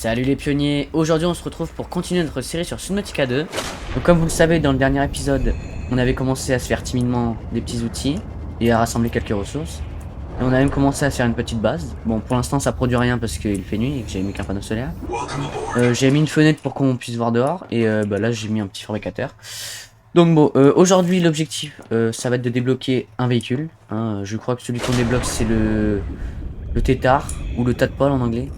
Salut les pionniers, aujourd'hui on se retrouve pour continuer notre série sur Subnautica 2. Donc comme vous le savez, dans le dernier épisode, on avait commencé à se faire timidement des petits outils et à rassembler quelques ressources. Et on a même commencé à se faire une petite base. Bon, pour l'instant ça produit rien parce qu'il fait nuit et que j'ai mis qu'un panneau solaire. J'ai mis une fenêtre pour qu'on puisse voir dehors et là j'ai mis un petit fabricateur. Donc bon, aujourd'hui l'objectif ça va être de débloquer un véhicule. Hein. Je crois que celui qu'on débloque c'est le tétard ou le tadpole en anglais.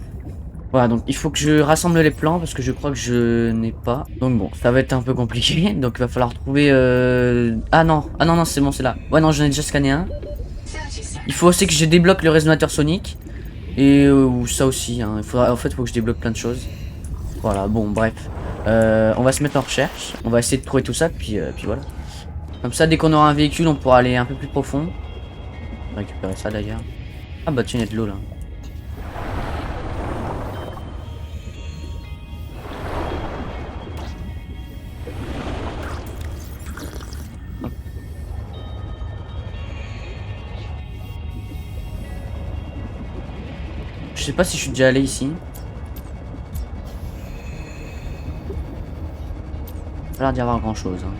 Voilà, donc il faut que je rassemble les plans parce que je crois que je n'ai pas. Donc bon, ça va être un peu compliqué. Donc il va falloir trouver... Ah non, non, c'est bon, c'est là. Ouais, non, j'en ai déjà scanné un. Il faut aussi que je débloque le résonateur sonique. Et ça aussi, hein. En fait, il faut que je débloque plein de choses. Voilà, bon, bref. On va se mettre en recherche. On va essayer de trouver tout ça, puis voilà. Comme ça, dès qu'on aura un véhicule, on pourra aller un peu plus profond. Récupérer ça d'ailleurs. Ah bah tiens, il y a de l'eau là. Je sais pas si je suis déjà allé ici. Pas l'air d'y avoir grand chose. Hein.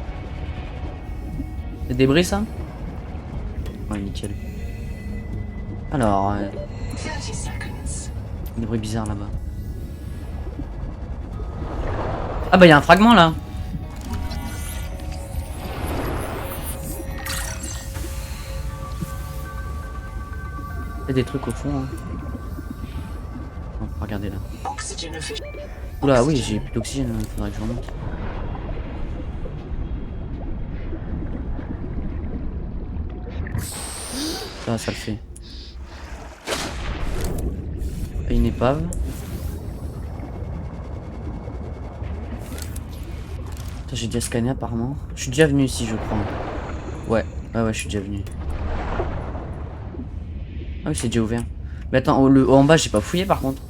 Des débris ça? Ouais, nickel. Alors, des bruits bizarres là-bas. Ah bah il y a un fragment là. Il y a des trucs au fond. Hein. On va regarder là. Oula oui, j'ai plus d'oxygène, il faudrait que je remonte. Ça le fait. Et une épave. J'ai déjà scanné apparemment. Je suis déjà venu ici je crois. Ouais, ouais, je suis déjà venu. Ah oui, c'est déjà ouvert. Mais attends, en bas j'ai pas fouillé par contre.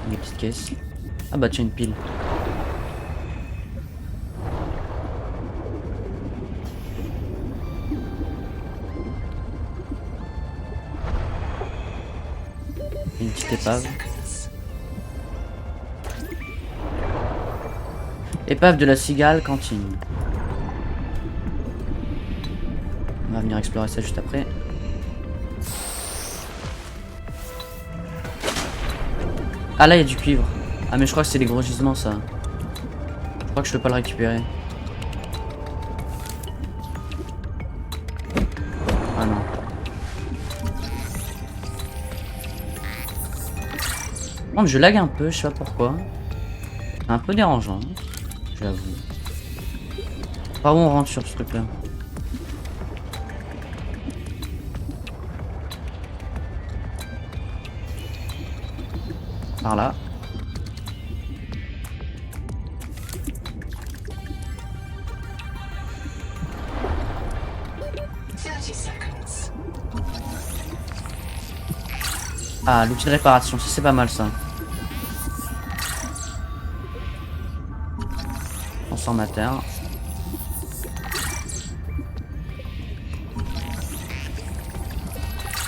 Des petites caisses. Ah bah tiens, une pile. Une petite épave. Épave de la cigale cantine. On va venir explorer ça juste après. Ah là il y a du cuivre. Ah mais je crois que c'est des gros gisements ça. Je crois que je peux pas le récupérer. Ah non. Bon, je lag un peu, je sais pas pourquoi. C'est un peu dérangeant, j'avoue. Par où on rentre sur ce truc là? Par là. Ah, l'outil de réparation, ça c'est pas mal ça. Transformateur.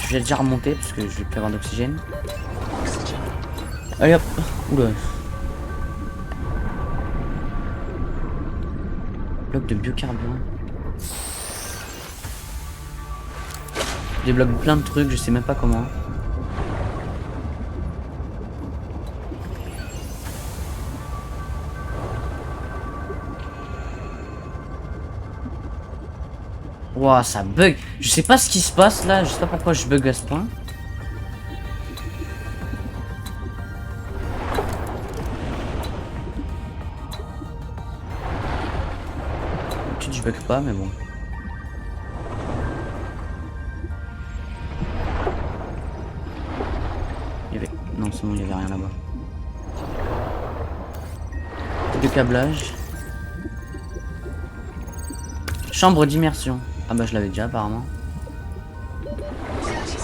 Je vais déjà remonter parce que je vais plus avoir d'oxygène. Allez hop. Oula. Bloc de biocarburant. Je débloque plein de trucs, je sais même pas comment. Ouah, ça bug. Je sais pas ce qui se passe là, je sais pas pourquoi je bug à ce point. D'habitude je bug pas, mais bon. Il y avait... Non, c'est bon, il y avait rien là-bas. De câblage. Chambre d'immersion. Ah bah je l'avais déjà apparemment. Ça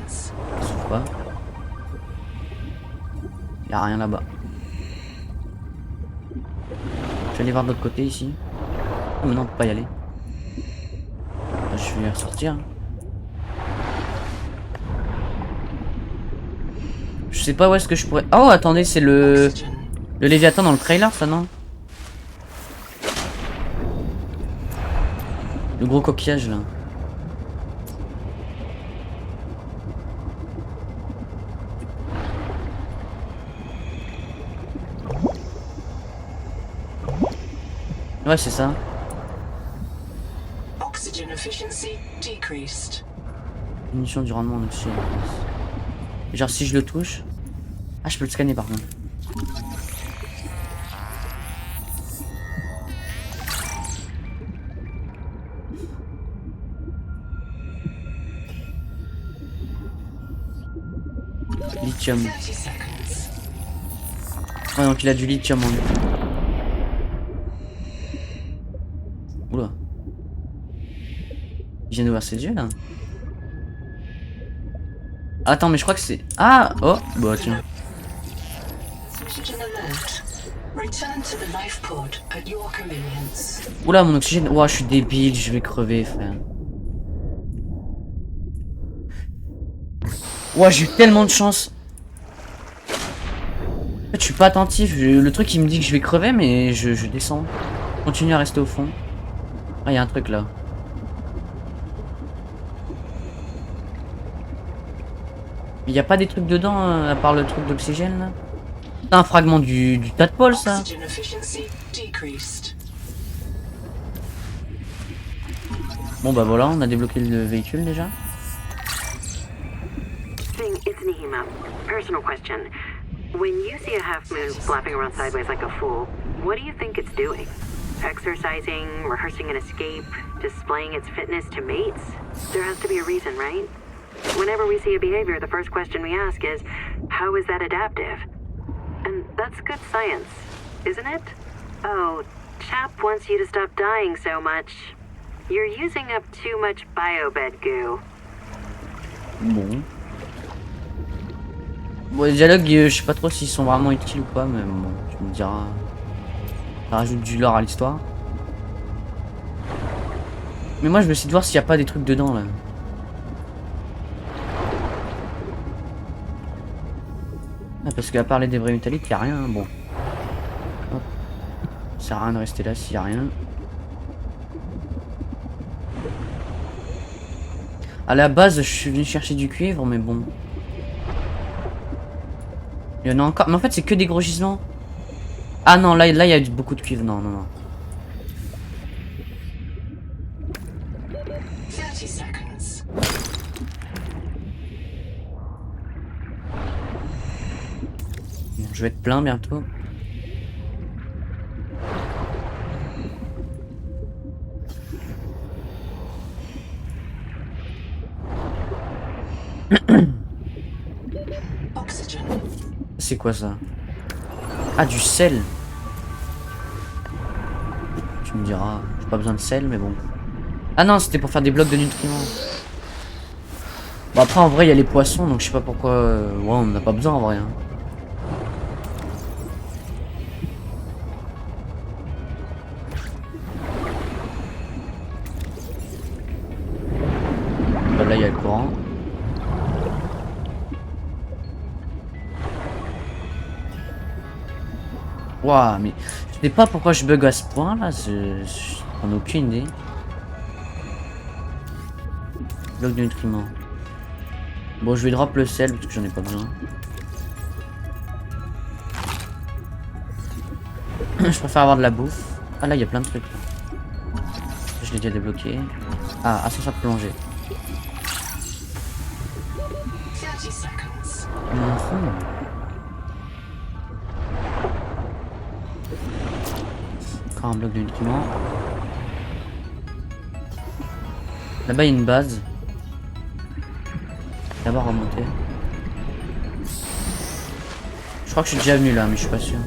s'ouvre pas. Y'a rien là-bas. vais aller voir de l'autre côté ici. Ah, mais non, on peut pas y aller. Je vais ressortir. Je sais pas où est-ce que je pourrais... Oh, attendez, c'est le Léviathan dans le trailer, ça, non? Le gros coquillage, là. Ouais, c'est ça. Diminution du rendement en oxygène. Genre, si je le touche... Ah, je peux le scanner, par contre. Lithium. Ouais, donc il a du lithium en lui. Oula. Il vient d'ouvrir ses yeux là. Attends, mais je crois que c'est... Ah. Oh. Bah tiens. Oula, mon oxygène. Ouah, je suis débile, je vais crever, frère. Ouah, j'ai eu tellement de chance. En fait, je suis pas attentif. Le truc, il me dit que je vais crever, mais je descends. Continue à rester au fond. Ah, il y a un truc là. Il y a pas des trucs dedans, à part le truc d'oxygène là. C'est un fragment du tadpole, ça. Bon bah voilà, on a débloqué le véhicule déjà. It's Nihima. Personal question. When you see a half moon flapping around sideways like a fool, what do you think it's doing? Exercising, rehearsing an escape, displaying its fitness to mates? There has to be a reason, right? Whenever we see a behavior, the first question we ask is, how is that adaptive? And that's good science, isn't it? Oh, Chap wants you to stop dying so much. You're using up too much biobed goo. Bon. Bon, les dialogues, je sais pas trop s'ils sont vraiment utiles ou pas, mais bon, tu me diras. Ça rajoute du lore à l'histoire. Mais moi, je me suis de voir s'il n'y a pas des trucs dedans là. Ah, parce qu'à part les débris métalliques, il n'y a rien. Bon. Hop. Ça sert à rien de rester là s'il n'y a rien. À la base, je suis venu chercher du cuivre, mais bon. Il y en a encore. Mais en fait, c'est que des gros gisements. Ah non, là il y a beaucoup de cuivre. Non, non, non. Bon, je vais être plein bientôt. C'est quoi ça? Ah, du sel. Tu me diras, j'ai pas besoin de sel, mais bon. Ah non, c'était pour faire des blocs de nutriments. Bon, après, en vrai, il y a les poissons, donc je sais pas pourquoi. Ouais, on n'a pas besoin en vrai. Hein. Là, il y a le courant. Waouh, mais je sais pas pourquoi je bug à ce point là, j'en ai aucune idée. Bloc de nutriments. Bon, je vais drop le sel parce que j'en ai pas besoin. Je préfère avoir de la bouffe. Ah là, il y a plein de trucs là. Je l'ai déjà débloqué. Ah, ascenseur plongée. Encore un bloc de nutriments. Là-bas, il y a une base. D'abord remonter. Je crois que je suis déjà venu là, mais je suis pas sûr.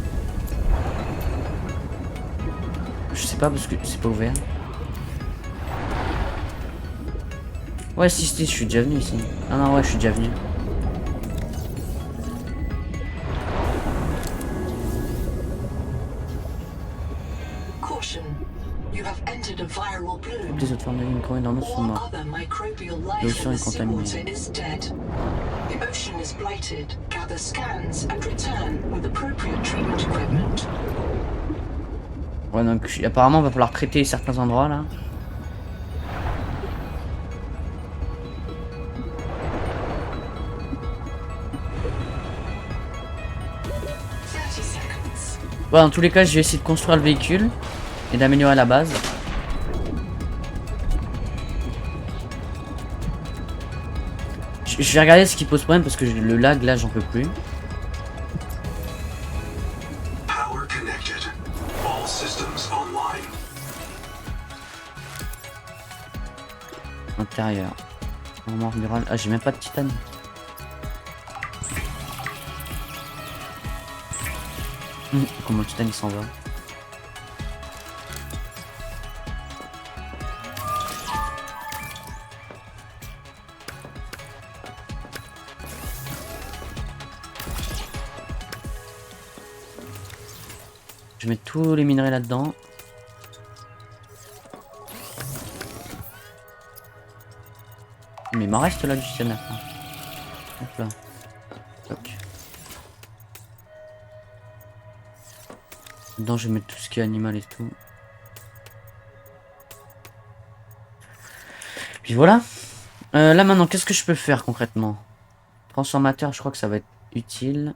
Je sais pas parce que c'est pas ouvert. Ouais, si, je suis déjà venu ici. Ah non, ouais, je suis déjà venu. Toutes les autres formes de vie micro-énormes sont mortes. L'océan est contaminé. Ouais, donc apparemment, il va falloir traiter certains endroits là. Ouais, dans tous les cas, je vais essayer de construire le véhicule et d'améliorer la base. Je vais regarder ce qui pose problème parce que le lag là, j'en peux plus. Intérieur. Armoire murale. Ah, j'ai même pas de titane. Comment le titane il s'en va. Je mets tous les minerais là-dedans. Mais il m'en reste là du titane à faire. Hop là. Toc. Dedans je vais mettre tout ce qui est animal et tout. Puis voilà. Là maintenant qu'est-ce que je peux faire concrètement? Transformateur, je crois que ça va être utile.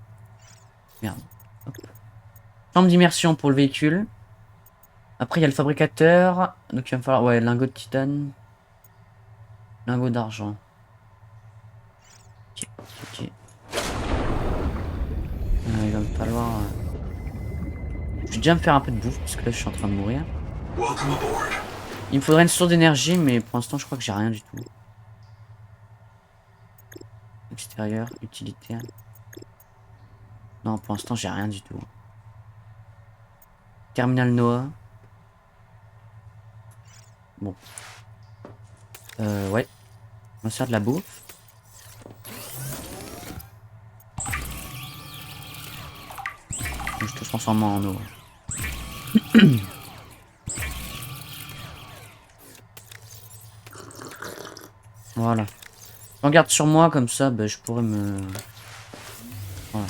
Merde. Hop. Chambre d'immersion pour le véhicule. Après il y a le fabricateur. Donc il va me falloir, ouais, lingot de titane. Lingot d'argent. Ok, ok. Il va me falloir... Je vais déjà me faire un peu de bouffe parce que là je suis en train de mourir. Il me faudrait une source d'énergie mais pour l'instant je crois que j'ai rien du tout. Extérieur, utilitaire. Non, pour l'instant j'ai rien du tout. Terminal Noah. Bon. Ouais. On va se faire de la bouffe. Je te transforme en eau. Voilà. J'en garde sur moi comme ça, bah, je pourrais me... Voilà.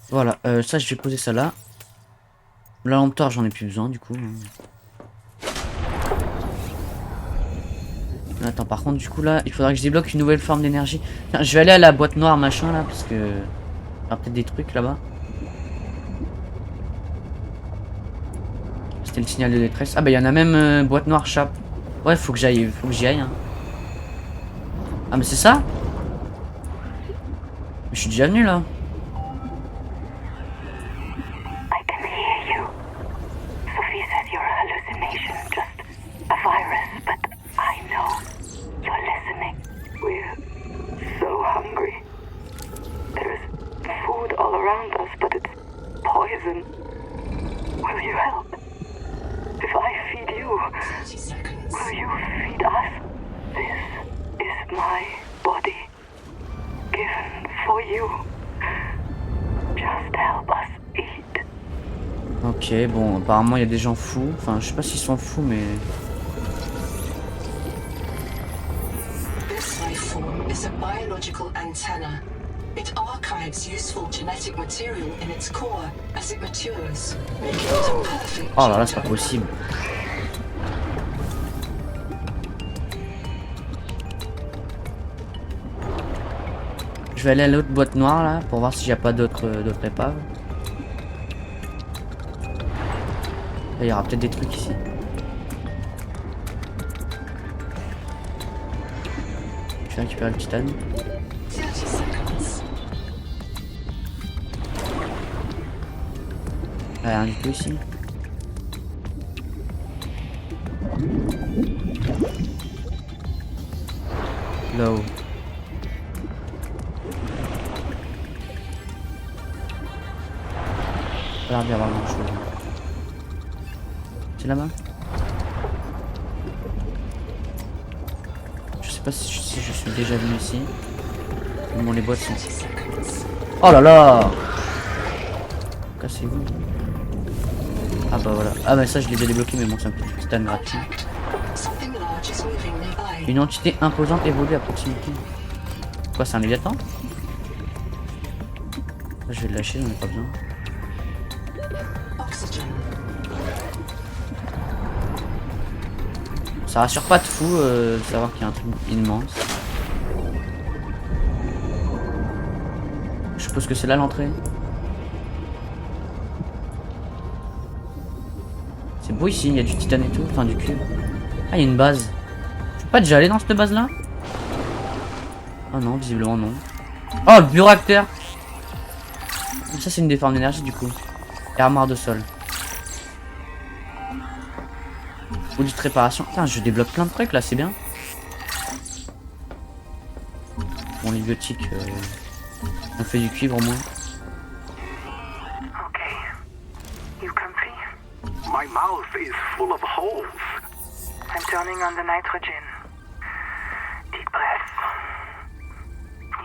Voilà, ça je vais poser ça là. La lampe torche j'en ai plus besoin du coup. Attends, par contre du coup là, il faudra que je débloque une nouvelle forme d'énergie. Je vais aller à la boîte noire machin là, parce que... Il y aura peut-être des trucs là-bas. C'était le signal de détresse. Ah bah il y en a même boîte noire chape. Ouais, faut que j'y aille. Hein. Ah mais c'est ça? Je suis déjà venu là. Ok, bon, apparemment il y a des gens fous. Enfin, je sais pas s'ils sont fous, mais... Oh là là, c'est pas possible. Je vais aller à l'autre boîte noire là, pour voir s'il n'y a pas d'autres épaves. Il y aura peut-être des trucs ici. Je vais récupérer le titane. Rien du tout ici. Là-haut. Pas l'air d'y avoir grand chose. C'est là-bas? Je sais pas si je suis déjà venu ici. Bon, les boîtes sont... Oh là là! Cassez-vous. Ah bah voilà. Ah bah ça je l'ai déjà débloqué mais bon c'est un petit titane gratuit. Une entité imposante évolue à proximité. Quoi, c'est un léviathan? Je vais le lâcher, j'en ai pas besoin. Ça rassure pas de fou de savoir qu'il y a un truc immense. Je suppose que c'est là l'entrée. C'est beau ici, il y a du titane et tout, enfin du cube. Ah, il y a une base. Je peux pas déjà aller dans cette base là? Oh non, visiblement non. Oh, le bioréacteur! Ça c'est une des formes d'énergie du coup. Et armoire de sol. Audit réparation. Putain, je débloque plein de trucs là, c'est bien. Bon, les biotiques, on fait du cuivre au moins. Okay. You comfy? My mouth is full of holes. I'm turning on the nitrogen. Deep breath.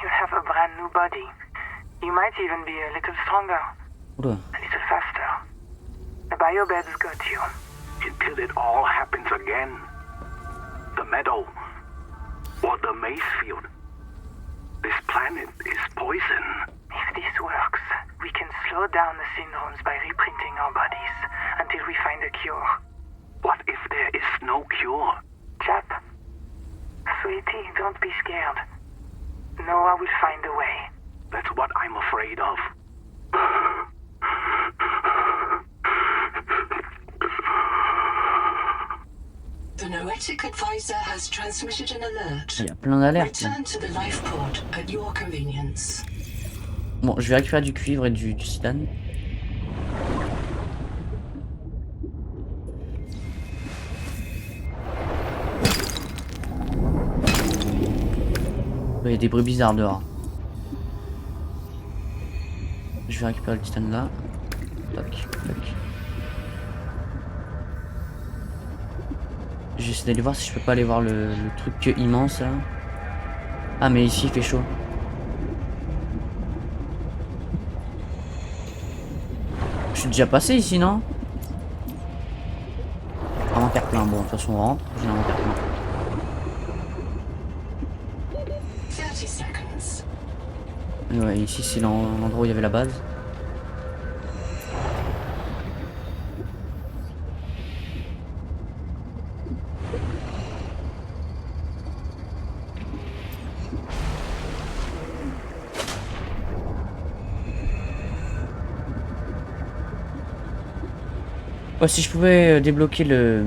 You have a brand new body. You might even be a little stronger. Oula. A little faster. The biobeds got you. Until it all happens again. The meadow. Or the maze field. This planet is poison. If this works, we can slow down the syndromes by reprinting our bodies until we find a cure. What if there is no cure? Chap, sweetie, don't be scared. Noah will find a way. That's what I'm afraid of. The Noetic advisor has transmitted an alert. Il y a plein d'alertes. Return to the life pod at your convenience. Bon, je vais récupérer du cuivre et du titane. Il y a des bruits bizarres dehors. Je vais récupérer le titane là. Tac, tac. J'essaie d'aller voir si je peux pas aller voir le truc immense là. Ah mais ici il fait chaud. Je suis déjà passé ici non? Inventaire plein, bon de toute façon on rentre, j'ai l'inventaire plein. 30 seconds. Et ouais, ici c'est l'endroit où il y avait la base. Oh, si je pouvais débloquer le...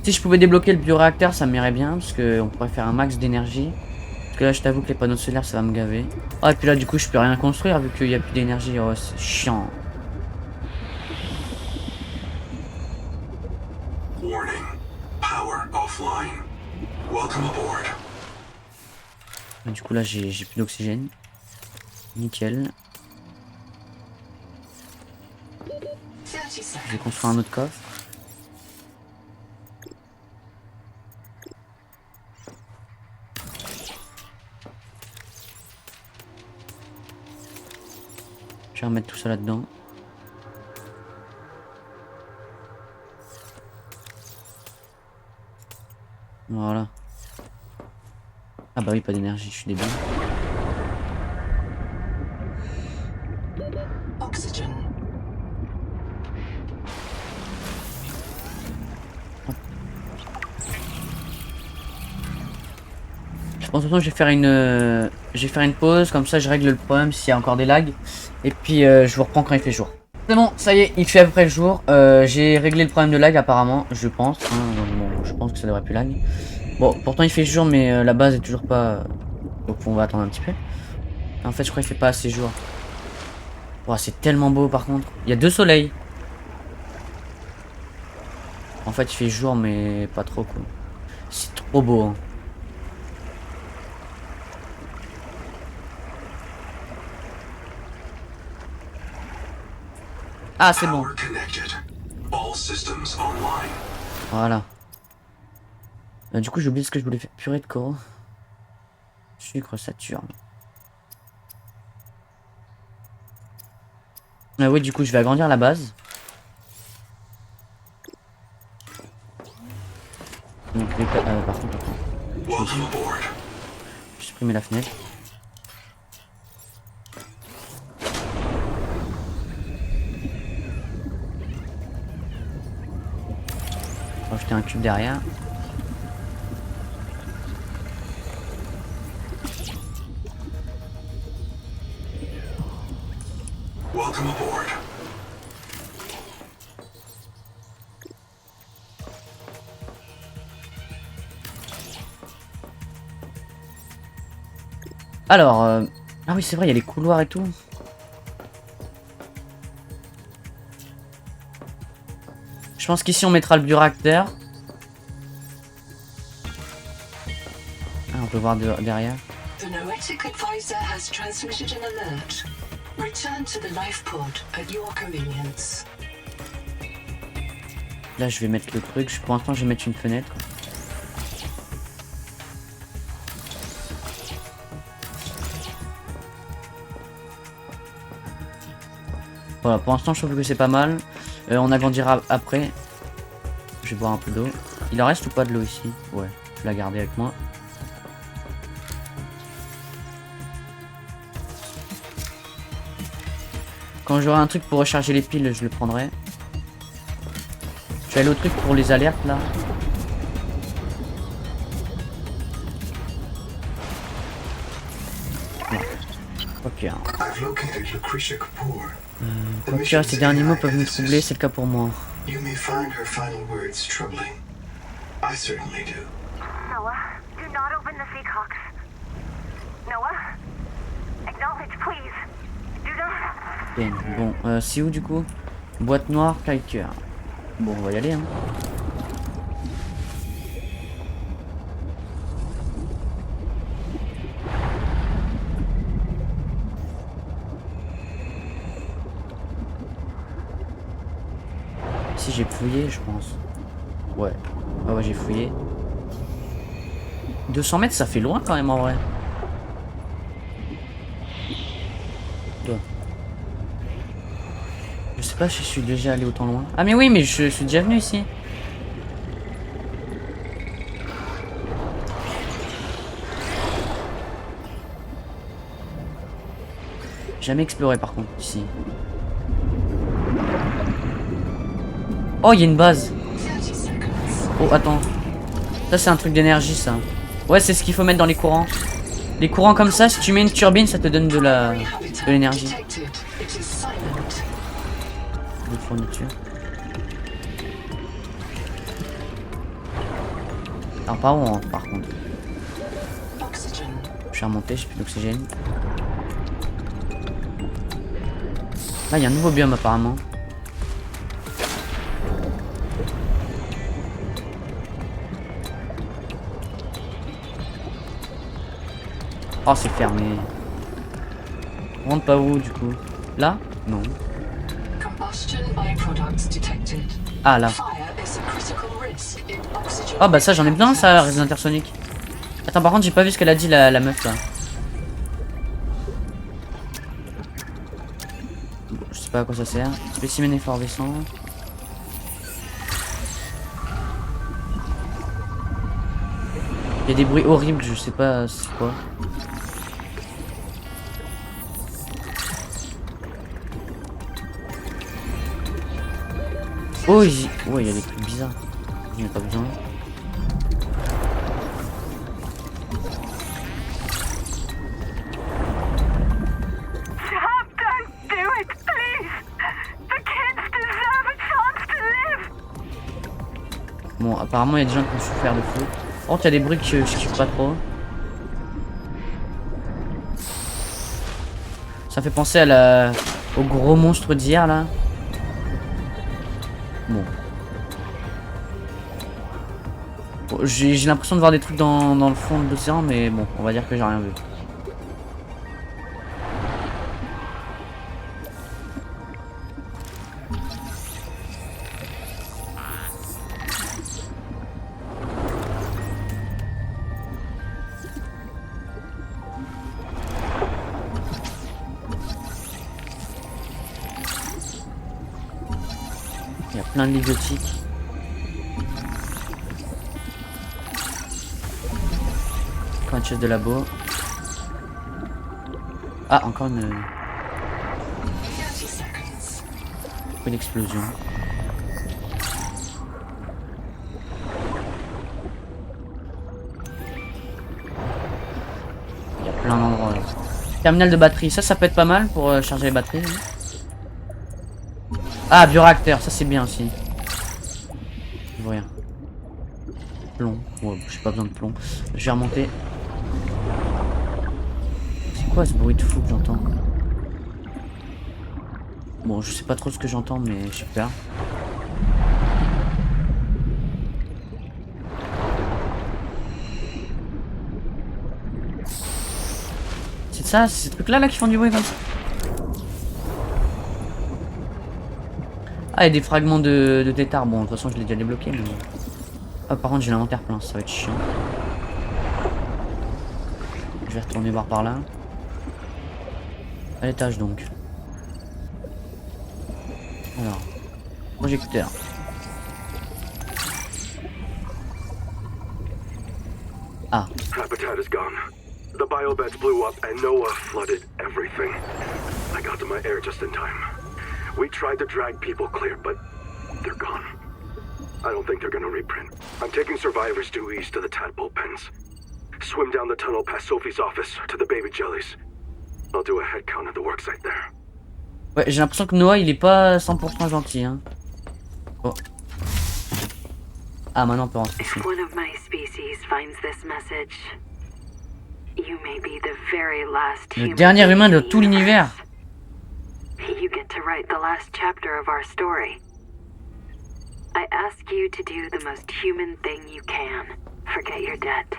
Si je pouvais débloquer le bioréacteur, ça m'irait bien, parce qu'on pourrait faire un max d'énergie. Parce que là, je t'avoue que les panneaux solaires, ça va me gaver. Ah, et puis là, du coup, je peux rien construire, vu qu'il n'y a plus d'énergie. Oh, c'est chiant. Warning. Power offline. Welcome aboard. Du coup, là, j'ai plus d'oxygène. Nickel. 30 Je vais seconds. construire un autre coffre. Je vais remettre tout ça là-dedans. Voilà. Ah bah oui, pas d'énergie, je suis débile. Oxygen. Je pense que je vais faire une pause, comme ça je règle le problème s'il y a encore des lags. Et puis je vous reprends quand il fait jour. C'est bon, ça y est, il fait à peu près le jour. J'ai réglé le problème de lag apparemment, je pense. Hein, bon, je pense que ça devrait plus lag. Bon, pourtant il fait jour, mais la base est toujours pas... Donc on va attendre un petit peu. En fait, je crois qu'il fait pas assez jour. Oh, c'est tellement beau par contre. Il y a 2 soleils. En fait, il fait jour, mais pas trop quoi. C'est trop beau. Hein. Ah, c'est bon. Power connected. All systems online. Voilà. Du coup, j'ai oublié ce que je voulais faire. Purée de coraux. Sucre Saturne. Ah oui, du coup, je vais agrandir la base. Donc, par contre, attends. Welcome aboard. J'ai supprimé la fenêtre. On va ajouter un cube derrière. Welcome aboard. Alors, ah oui, c'est vrai, il y a les couloirs et tout. Je pense qu'ici on mettra le bioréacteur. Ah, on peut voir derrière. The Noetic advisor has transmitted an alert. Return to the life pod at your convenience. Là, je vais mettre le truc. Pour l'instant, je vais mettre une fenêtre. Voilà, pour l'instant, je trouve que c'est pas mal. On agrandira après. Je vais boire un peu d'eau. Il en reste ou pas de l'eau ici? Ouais, je vais la garder avec moi. Quand j'aurai un truc pour recharger les piles, je le prendrai. Je vais aller au truc pour les alertes là. Ok. I've located Lucretia Kapoor. Quoique ces derniers mots peuvent nous troubler, c'est le cas pour moi. You may find her final words troubling. I certainly do. Noah, do not open the Seahawks. Noah, acknowledge, please. Do not. Ok, bon, c'est où du coup? Boîte noire, calqueur. Bon, on va y aller, hein. Si j'ai fouillé, je pense. Ouais. Ah ouais, j'ai fouillé. 200 mètres, ça fait loin quand même en vrai. Ouais. Je sais pas si je suis déjà allé autant loin. Ah mais oui, mais je suis déjà venu ici. Jamais exploré par contre ici. Oh, il y a une base. 30 seconds. Oh, attends. Ça, c'est un truc d'énergie, ça. Ouais, c'est ce qu'il faut mettre dans les courants. Les courants comme ça, si tu mets une turbine, ça te donne de l'énergie. Detected. It is silent. De fourniture. Alors, par où, par contre? Oxygen. Je vais remonter, j'ai plus d'oxygène. Là, il y a un nouveau biome, apparemment. Oh, c'est fermé. On rentre pas où, du coup? Là? Non. Combustion byproducts detected. Ah, là. Fire is a critical risk in oxygen. Oh, bah ça, j'en ai besoin, ça, réseau intersonique. Attends, par contre, j'ai pas vu ce qu'elle a dit, la meuf, là. Bon, je sais pas à quoi ça sert. Spécimen effervescent. Il y a des bruits horribles, je sais pas c'est quoi. Oh, ouais, il y a des trucs bizarres. J'en ai pas besoin. Stop! Don't do it, please! The kids deserve a chance to live! Bon, apparemment, il y a des gens qui ont souffert de fou. Oh, il y a des bruits que je kiffe pas trop. Ça fait penser à au gros monstre d'hier, là. Bon. Bon, j'ai l'impression de voir des trucs dans le fond de l'océan, mais bon, on va dire que j'ai rien vu. Plein de livres gothiques. Encore une chaise de labo. Ah, encore une explosion. Il y a plein d'endroits là. Terminal de batterie, ça peut être pas mal pour charger les batteries. Hein. Ah, bioréacteur, ça c'est bien aussi. Je vois rien. Plomb, ouais, j'ai pas besoin de plomb. Je vais remonter. C'est quoi ce bruit de fou que j'entends? Bon, je sais pas trop ce que j'entends, mais super. C'est ça, c'est ces trucs là qui font du bruit comme ça. Ah, il y a des fragments de tétard. Bon, de toute façon, je l'ai déjà débloqué. Mais... Ah, par contre, j'ai l'inventaire plein, ça va être chiant. Je vais retourner voir par là. À l'étage donc. Alors, projecteur. Ah. Habitat is gone. The biobeds blew up and Noah flooded everything. I got to my air just in time. We tried to drag people clear, but they're gone. I don't think they're gonna reprint. I'm taking survivors due east to the tadpole pens. Swim down the tunnel past Sophie's office to the baby jellies. I'll do a head count at the worksite there. Ouais, j'ai l'impression que Noah il est pas 100% gentil hein. Oh. Ah, maintenant on peut rentrer ici. If one of my species finds this message, you may be the very last Le human dernier humain de being in tout the l'univers. universe. You get to write the last chapter of our story. I ask you to do the most human thing you can. Forget your debt.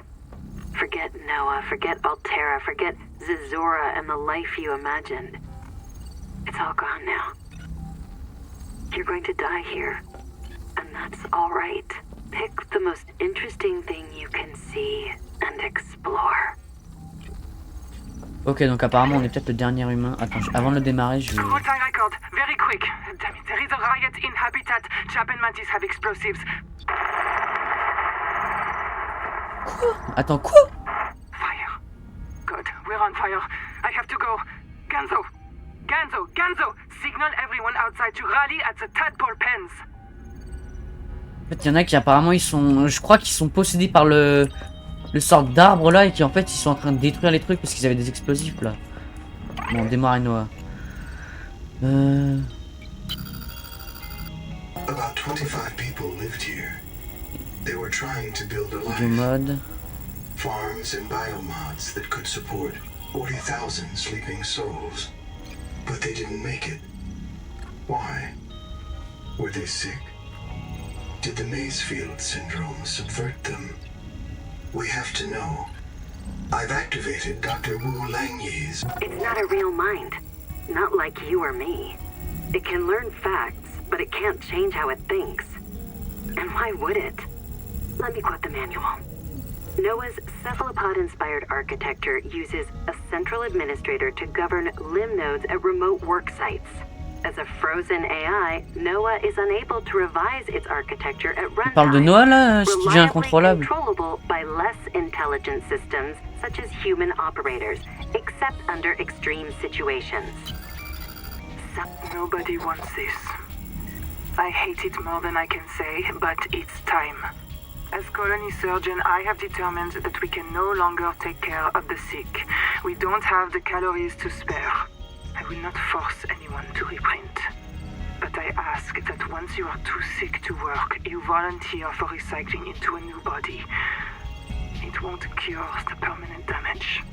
Forget Noah, forget Altera, forget Zazora and the life you imagined. It's all gone now. You're going to die here. And that's alright. Pick the most interesting thing you can see and explore. Ok, donc apparemment on est peut-être le dernier humain. Attends, avant de le démarrer, je vais... Full-time record. Very quick. Damn it, there is a riot in Habitat. Chap and Mantis have explosives. Attends, quoi? Fire. Good, we're on fire. I have to go. Ganzo! Ganzo! Ganzo! Signal everyone outside to rally at the tadpole pens. En fait, il y en a qui apparemment ils sont... Je crois qu'ils sont possédés par le sort d'arbre là et qui en fait ils sont en train de détruire les trucs parce qu'ils avaient des explosifs là. Bon, démarrer Noah. About 25 people lived here. They were trying to build a Du life. mode. Farms and biomods that could support 40,000 sleeping souls. But they didn't make it. Why? Were they sick? Did the Maysfield syndrome subvert them? We have to know. I've activated Dr. Wu Langyi's. It's not a real mind. Not like you or me. It can learn facts, but it can't change how it thinks. And why would it? Let me quote the manual. Noah's cephalopod-inspired architecture uses a central administrator to govern limb nodes at remote work sites. As a frozen AI, Noah is unable to revise its architecture at On parle de runtime. Noah là, ce qui devient Reliably incontrôlable. controllable by less intelligent systems, such as human operators, except under extreme situations. Nobody wants this. I hate it more than I can say, but it's time. As colony surgeon, I have determined that we can no longer take care of the sick. We don't have the calories to spare. I will not force anyone to reprint. But I ask that once you are too sick to work, you volunteer for recycling into a new body. It won't cure the permanent damage,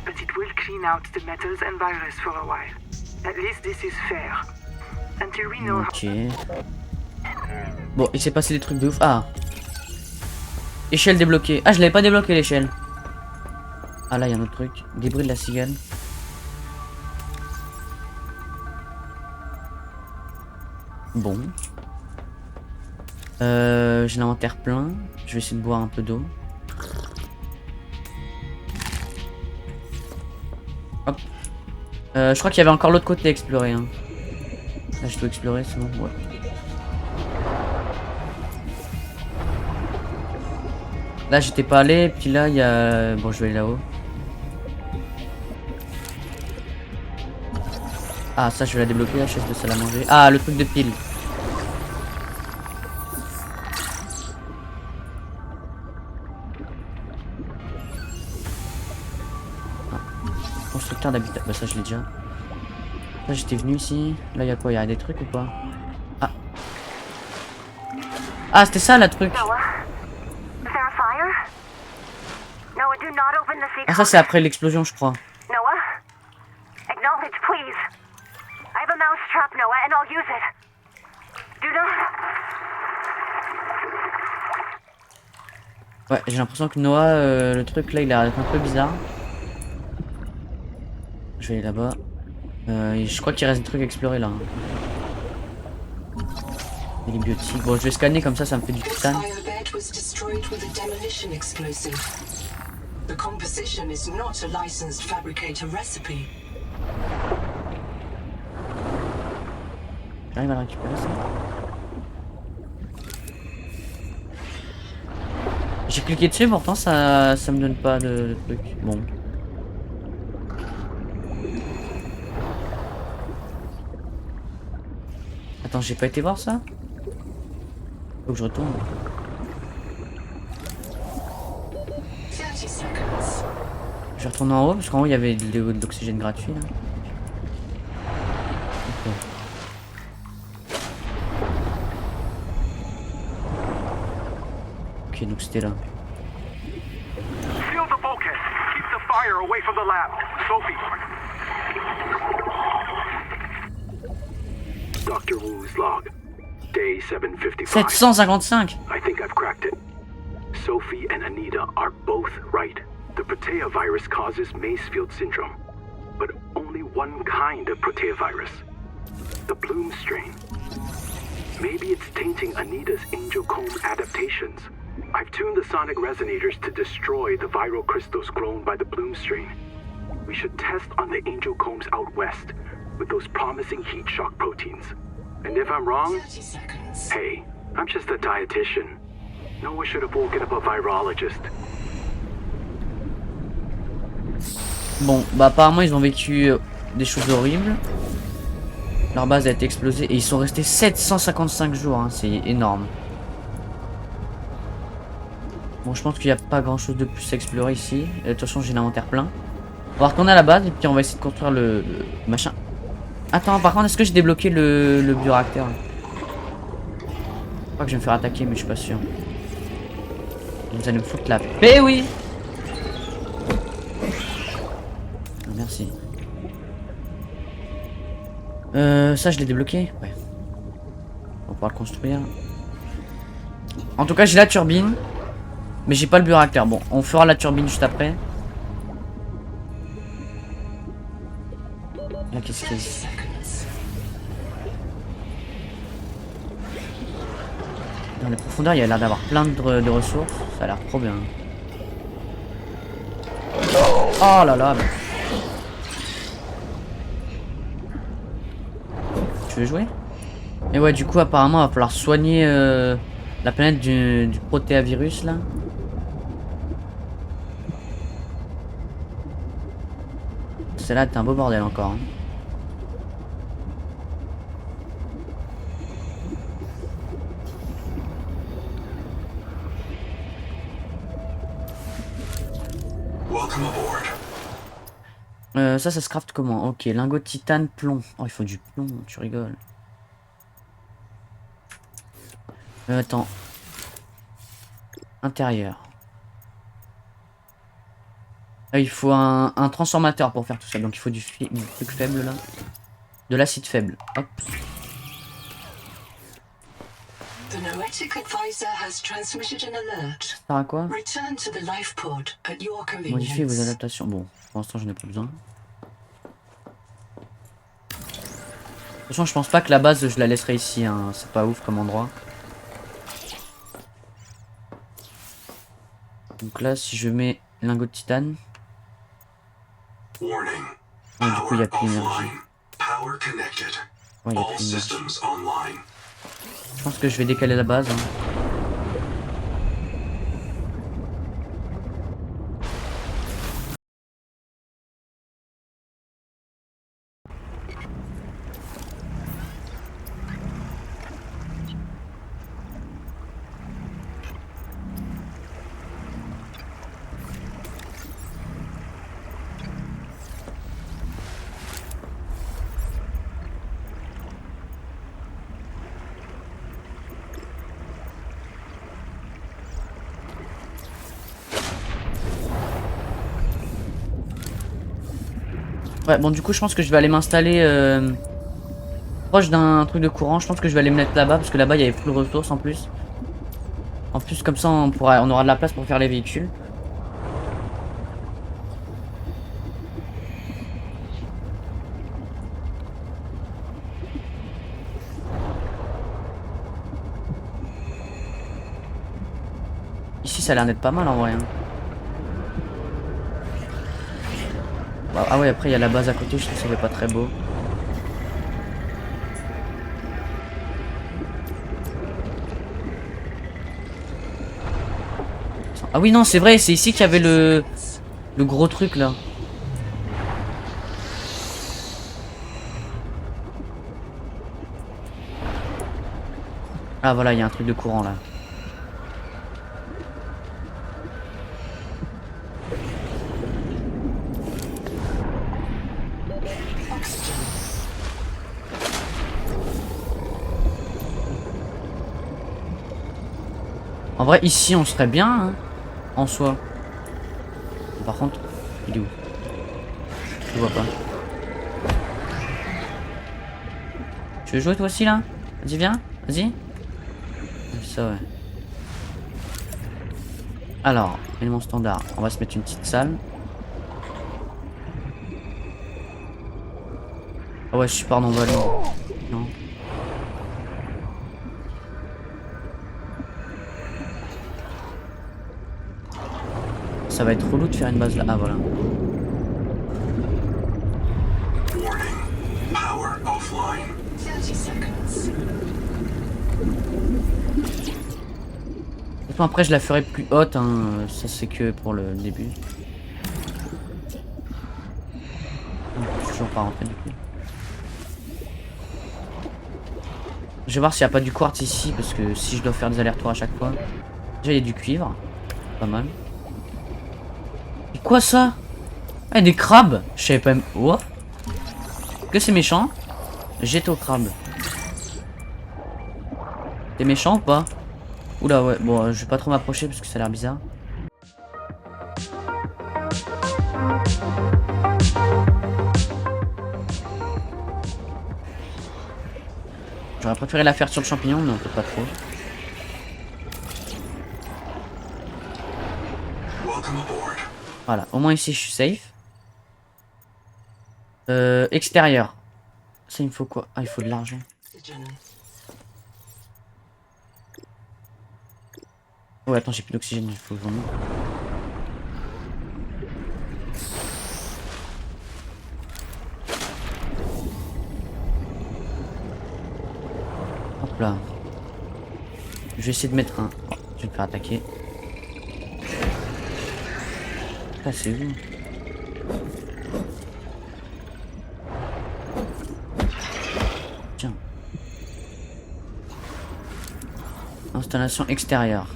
but it will clean out the metals and virus for a while. At least this is fair. Until we know Ok. Bon, il s'est passé des trucs de ouf. Ah. Échelle débloquée. Ah, je l'avais pas débloqué l'échelle. Ah là, il y a un autre truc. Débris de la cigale. Bon. J'ai l'inventaire plein. Je vais essayer de boire un peu d'eau. Hop. Je crois qu'il y avait encore l'autre côté à explorer. Hein. Là, je dois explorer, c'est bon. Ouais. Là j'étais pas allé, puis là il y a... Bon je vais aller là-haut. Ah ça je vais la débloquer, la chaise de salle à manger. Ah le truc de pile. Ah. Constructeur d'habitat, bah ça je l'ai déjà. Là j'étais venu ici, là il y a quoi, il y a des trucs ou pas? Ah. Ah c'était ça la truc. Ah ça c'est après l'explosion je crois. Noah? Acknowledge, please. I have a mouse trap, Noah, and I'll use it. Do not... Ouais j'ai l'impression que Noah, le truc là il a l'air un peu bizarre. Je vais aller là-bas. Je crois qu'il reste des trucs à explorer là. Et les biotiques. Bon je vais scanner comme ça me fait du This titane. biobed was destroyed with a demolition explosive. The composition is not a licensed fabricator recipe. J'arrive à le récupérer ça. J'ai cliqué dessus pourtant ça me donne pas de truc. Bon. Attends j'ai pas été voir ça? Faut que je retourne. 30 seconds. Je vais retourner en haut parce qu'en haut il y avait de l'oxygène gratuit là. Ok donc c'était là. Seal the bulkhead. Keep the fire away from the lab. Sophie. Dr. Wu's log. Day 755. 755. I think I've cracked it. Sophie and Anita are both right. The Protea virus causes Macefield syndrome. But only one kind of Protea virus. The Bloom strain. Maybe it's tainting Anita's angel comb adaptations. I've tuned the sonic resonators to destroy the viral crystals grown by the Bloom strain. We should test on the angel combs out west with those promising heat shock proteins. And if I'm wrong, 30 seconds. hey, I'm just a dietitian. Noah should have woken up a virologist. Bon bah apparemment ils ont vécu des choses horribles. Leur base a été explosée et ils sont restés 755 jours, hein, c'est énorme. Bon je pense qu'il n'y a pas grand chose de plus à explorer ici. De toute façon j'ai l'inventaire plein. On va retourner à la base et puis on va essayer de construire le machin. Attends par contre est-ce que j'ai débloqué le bioréacteur? Je crois que je vais me faire attaquer mais je suis pas sûr. Vous allez me foutre la paix oui. Merci. Ça je l'ai débloqué? Ouais. On va pouvoir le construire. En tout cas j'ai la turbine. Mais j'ai pas le bioréacteur. Bon, on fera la turbine juste après. Là qu'est-ce qu'il y a ici? Dans les profondeurs il y a l'air d'avoir plein de ressources. Ça a l'air trop bien. Oh là là. Tu veux jouer? Et ouais du coup apparemment il va falloir soigner la planète du protéavirus là. Celle-là est un beau bordel encore. Hein. Welcome aboard. Ça se craft comment? Ok, lingot de titane, plomb. Oh, il faut du plomb, tu rigoles. Attends. Intérieur. Ah, il faut un transformateur pour faire tout ça. Donc il faut du truc faible là. De l'acide faible. Hop. The Noetic advisor has transmitted an alert. Ça sert à quoi? Return to the life pod at your Modifier vos convenience. adaptations. Bon, pour l'instant j'en ai pas besoin. De toute façon je pense pas que la base je la laisserai ici. Hein. C'est pas ouf comme endroit. Donc là si je mets lingot de titane. Warning. Ah, du coup il n'y a plus d'énergie. Offline. Power connected. Ouais, il y a All plus d'énergie. systems online. Je pense que je vais décaler la base. Hein. Ouais, bon, du coup, je pense que je vais aller m'installer proche d'un truc de courant. Je pense que je vais aller me mettre là-bas parce que là-bas, il y avait plus de ressources en plus. En plus, comme ça, on aura de la place pour faire les véhicules. Ici, ça a l'air d'être pas mal en vrai. Hein. Ah ouais, après, il y a la base à côté. Je trouve que ça fait pas très beau. Ah oui, non, c'est vrai, c'est ici qu'il y avait le gros truc là. Ah voilà, il y a un truc de courant là. En vrai, ici, on serait bien, hein, en soi. Par contre, il est où? Je vois pas. Tu veux jouer toi aussi là? Vas-y, viens, vas-y. Ça, ouais. Alors, élément standard. On va se mettre une petite salle. Ah ouais, je suis pas non ballon. Non. Ça va être relou de faire une base là. Ah voilà. Warning. Power offline. 30 seconds. Après, je la ferai plus haute. Hein. Ça, c'est que pour le début. Je suis toujours pas rentré du coup. Je vais voir s'il n'y a pas du quartz ici. Parce que si je dois faire des allers-retours à chaque fois. Déjà, il y a du cuivre. Pas mal. Et quoi ça? Ah, des crabes. Je savais pas. Oh. Que c'est méchant? Jette au crabe. T'es méchant ou pas? Oula ouais, bon je vais pas trop m'approcher parce que ça a l'air bizarre. J'aurais préféré la faire sur le champignon mais on peut pas trop. Voilà, au moins ici je suis safe. Extérieur. Ça il me faut quoi? Ah il faut de l'argent. Ouais attends j'ai plus d'oxygène, il faut vraiment. Hop là. Je vais essayer de mettre un. Oh, je vais me faire attaquer. Ah c'est où? Tiens. Installation extérieure.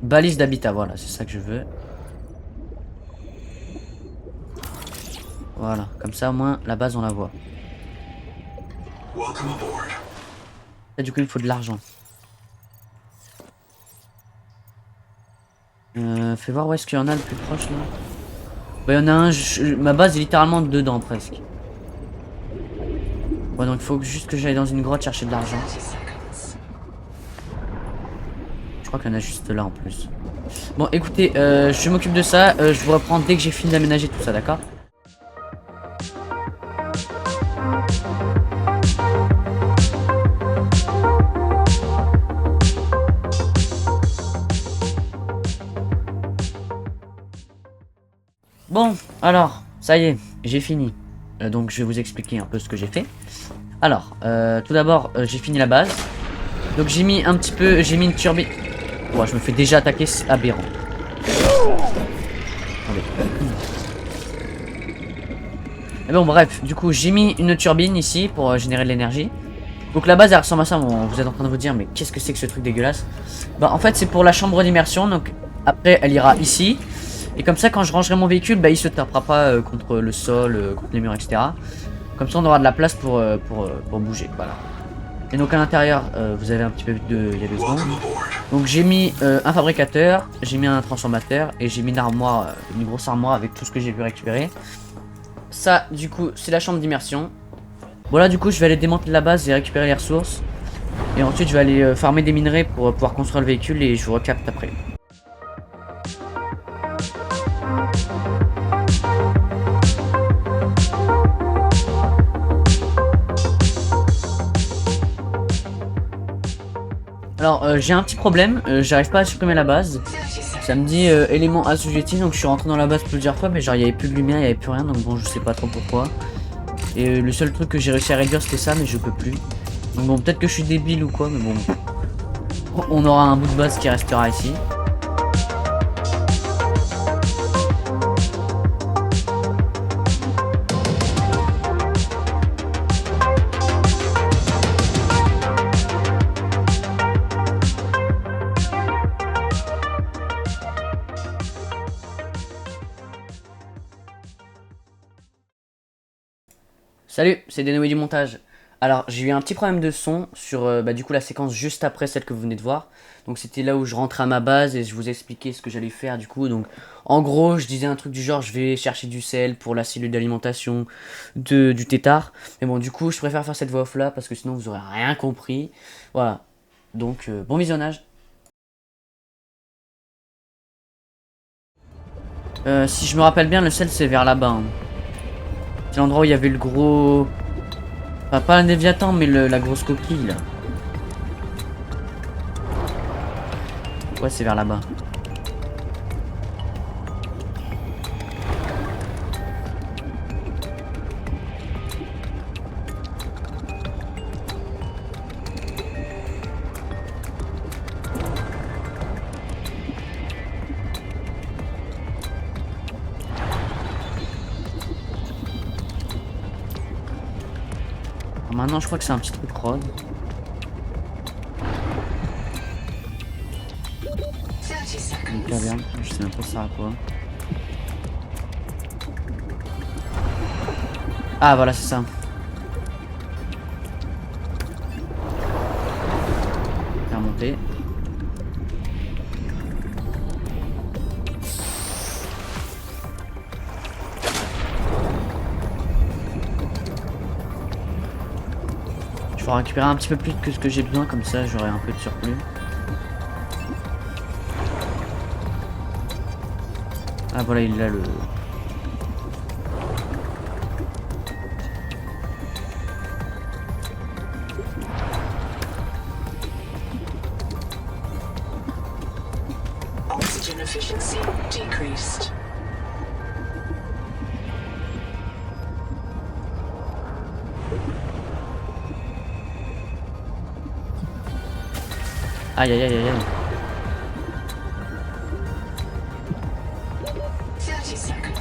Balise d'habitat, voilà, c'est ça que je veux. Voilà, comme ça au moins la base on la voit. Là du coup il me faut de l'argent. Fais voir où est-ce qu'il y en a le plus proche là. Bah il y en a un, ma base est littéralement dedans presque. Ouais donc il faut juste que j'aille dans une grotte chercher de l'argent. Je crois qu'il y en a juste là en plus. Bon écoutez, je m'occupe de ça, je vous reprends dès que j'ai fini d'aménager tout ça, d'accord? Bon, alors, ça y est, j'ai fini. Donc je vais vous expliquer un peu ce que j'ai fait. Alors, tout d'abord, j'ai fini la base. Donc j'ai mis un petit peu, j'ai mis une turbine. Ouais, je me fais déjà attaquer, c'est aberrant. Et bon, bref, du coup, j'ai mis une turbine ici pour générer de l'énergie. Donc la base, elle ressemble à ça. Bon, vous êtes en train de vous dire, mais qu'est-ce que c'est que ce truc dégueulasse? Bah, en fait, c'est pour la chambre d'immersion. Donc après, elle ira ici. Et comme ça, quand je rangerai mon véhicule, bah, il se tapera pas contre le sol, contre les murs, etc. Comme ça, on aura de la place pour bouger. Voilà. Et donc à l'intérieur, vous avez un petit peu de... Il y a 2 secondes. Donc j'ai mis un fabricateur, j'ai mis un transformateur et j'ai mis une armoire, une grosse armoire avec tout ce que j'ai pu récupérer. ça, du coup, c'est la chambre d'immersion. Bon là, du coup, je vais aller démanteler la base et récupérer les ressources. Et ensuite, je vais aller farmer des minerais pour pouvoir construire le véhicule et je vous recapte après. Alors, j'ai un petit problème, j'arrive pas à supprimer la base. Ça me dit élément assujetti, donc je suis rentré dans la base plusieurs fois, mais genre il y avait plus de lumière, il y avait plus rien, donc bon, je sais pas trop pourquoi. Et le seul truc que j'ai réussi à réduire c'était ça, mais je peux plus. Donc bon, peut-être que je suis débile ou quoi, mais bon. On aura un bout de base qui restera ici. Salut, c'est Denoé du montage. Alors j'ai eu un petit problème de son sur du coup la séquence juste après celle que vous venez de voir. Donc c'était là où je rentrais à ma base et je vous expliquais ce que j'allais faire du coup. Donc en gros je disais un truc du genre je vais chercher du sel pour la cellule d'alimentation du tétard. Mais bon du coup je préfère faire cette voix off là parce que sinon vous aurez rien compris. Voilà, donc bon visionnage. Si je me rappelle bien le sel c'est vers là-bas. Hein. C'est l'endroit où il y avait le gros... Enfin, pas un Léviathan, mais la grosse coquille, là. Ouais, c'est vers là-bas. Maintenant, je crois que c'est un petit truc rod. Une caverne, je sais même pas ça sert à quoi. Ah, voilà, c'est ça. Faire monter. Je vais récupérer un petit peu plus que ce que j'ai besoin, comme ça j'aurai un peu de surplus. Ah voilà, il a le... Oxygen efficiency decreased. Aïe aïe aïe aïe aïe.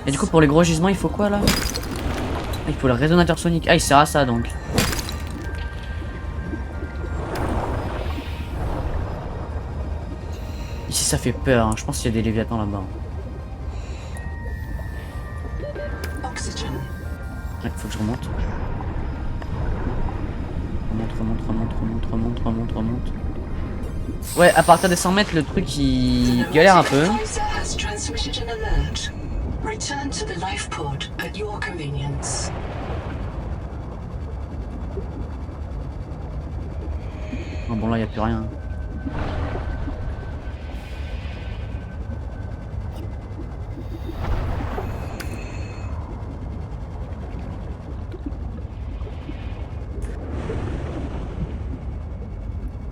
Et du coup pour les gros gisements il faut quoi là? Ah, il faut le résonateur sonique. Ah il sert à ça donc. Ici ça fait peur, hein. Je pense qu'il y a des léviathans là-bas. Il faut que je remonte. Remonte. Ouais, à partir des 100 mètres, le truc il galère un peu. Oh, bon là, il n'y a plus rien.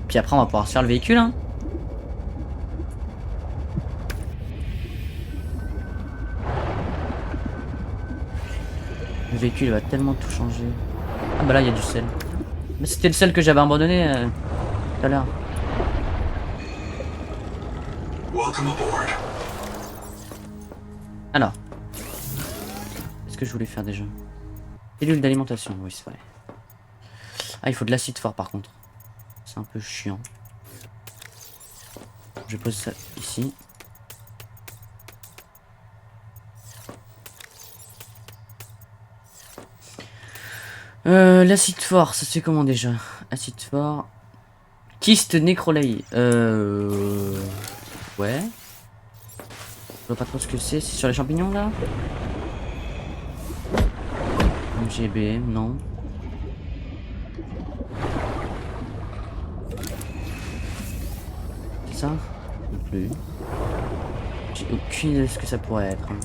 Puis après on va pouvoir se faire le véhicule hein. Le véhicule va tellement tout changer. Ah bah là il y a du sel. Mais c'était le sel que j'avais abandonné tout à l'heure. Alors. Qu'est-ce que je voulais faire déjà? Cellule d'alimentation, oui c'est vrai. Ah il faut de l'acide fort par contre. C'est un peu chiant. Je pose ça ici. L'acide fort, ça c'est comment déjà? Acide fort. Kyste nécrolei. Ouais. Je vois pas trop ce que c'est. C'est sur les champignons là? MGB, non. C'est ça? Non plus. J'ai aucune idée de ce que ça pourrait être. Hein.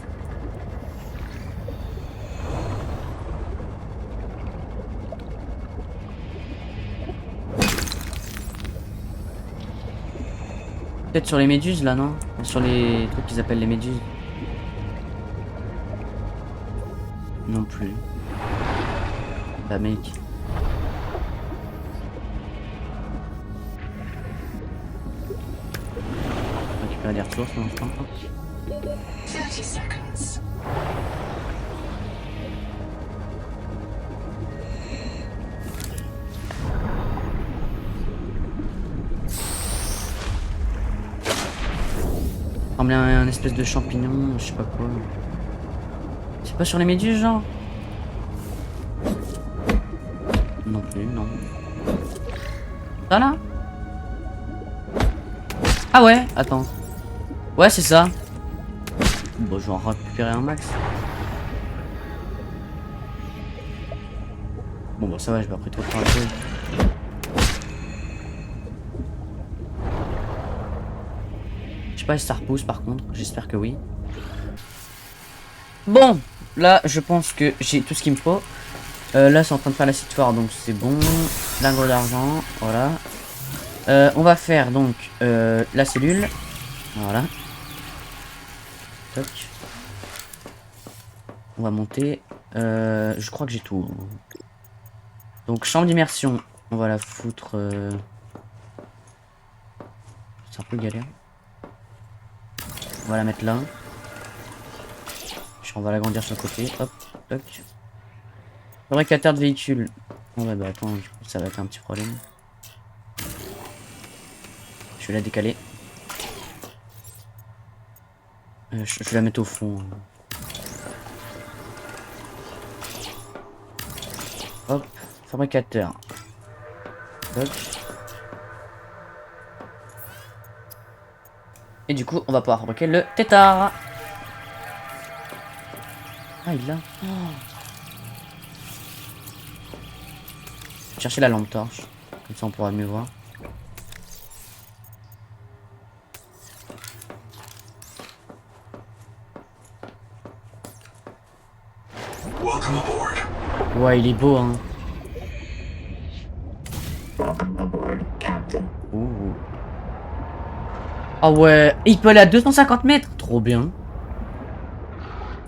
Peut-être sur les méduses là, non? Sur les trucs qu'ils appellent les méduses. Non plus. Bah mec. Récupérer des ressources, non je pense pas. 30 seconds. Ressemble à un espèce de champignon, je sais pas quoi. C'est pas sur les méduses genre? Non plus, non. Ça là? Ah ouais, attends. Ouais c'est ça. Bon je vais en récupérer un max. Bon bah ça va, je vais après trop faire un peu. Je sais pas si ça repousse par contre, j'espère que oui. Bon, là je pense que j'ai tout ce qu'il me faut. Là c'est en train de faire la site foire donc c'est bon. Lingot d'argent, voilà. On va faire donc la cellule. Voilà. Toc. On va monter. Je crois que j'ai tout. Donc chambre d'immersion. On va la foutre. C'est un peu galère. On va la mettre là. On va l'agrandir sur le côté. Hop, toc. Fabricateur de véhicules. Oh ouais, bah attends, ça va être un petit problème. Je vais la décaler. Je vais la mettre au fond. Hop, fabricateur. Toc. Et du coup, on va pouvoir fabriquer le tétard. Ah, il l'a. Oh. Chercher la lampe torche. Comme ça, on pourra mieux voir. Welcome aboard. Ouais, il est beau, hein. Ouh. Ah ouais, il peut aller à 250 mètres. Trop bien.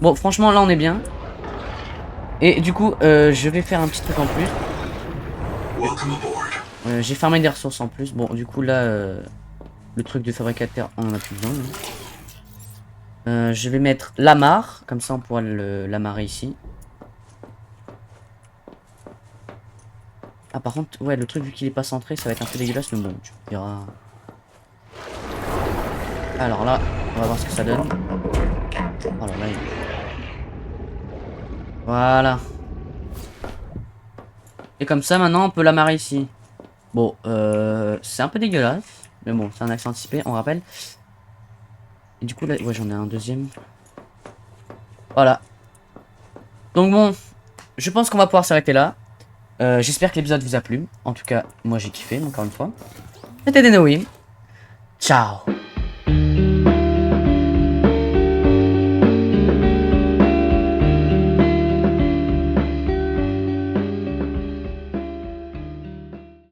Bon, franchement, là, on est bien. Et du coup, je vais faire un petit truc en plus. J'ai fermé des ressources en plus. Bon, du coup, là, le truc de fabricateur, on en a plus besoin. Je vais mettre l'amarre. Comme ça, on pourra l'amarrer ici. Ah, par contre, ouais, le truc, vu qu'il est pas centré, ça va être un peu dégueulasse. Mais bon, tu verras. Alors là, on va voir ce que ça donne. Alors là, voilà. Et comme ça, maintenant, on peut l'amarrer ici. Bon, c'est un peu dégueulasse. Mais bon, c'est un accès anticipé, on rappelle. Et du coup, là, ouais, j'en ai un deuxième. Voilà. Donc bon, je pense qu'on va pouvoir s'arrêter là. J'espère que l'épisode vous a plu. En tout cas, moi, j'ai kiffé, encore une fois. C'était Denoim. Ciao.